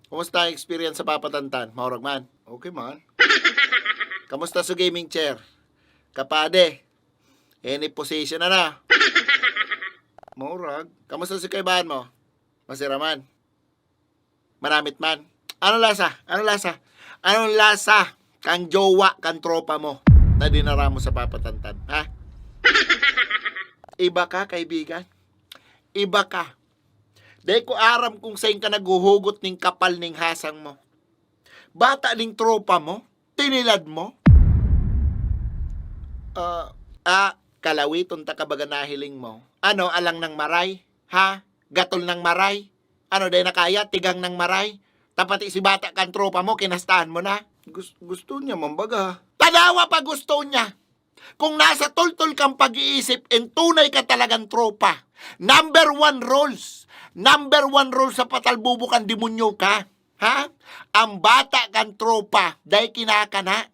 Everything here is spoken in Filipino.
Kumusta ang experience sa papatantan? Maurag man. Okay man. Kamusta sa gaming chair? Kapade. Any position na. Maurag. Kamusta si kaibahan mo? Masira man. Manamit man. Anong lasa? Anong lasa? Anong lasa? Kang jowa, kang tropa mo na dinara mo sa papatantan. Ha? Iba ka, kaibigan. Iba ka. Dahil ko aram kung saan ka naguhugot ning kapal ning hasang mo. Bata ning tropa mo. Tinilad mo. Kalawiton ta kabaga nahiling mo. Ano, alang ng maray? Ha? Gatol ng maray? Ano, dahil nakaya, tigang ng maray? Tapati si bata kang tropa mo, kinastahan mo na? Gusto niya, mambaga. Tanawa pa gusto niya. Kung nasa tultul kang pag-iisip, and tunay ka talagang tropa. Number one rules sa patalbubukan demonyo ka. Ha? Ang bata kang tropa, dahil kinakana.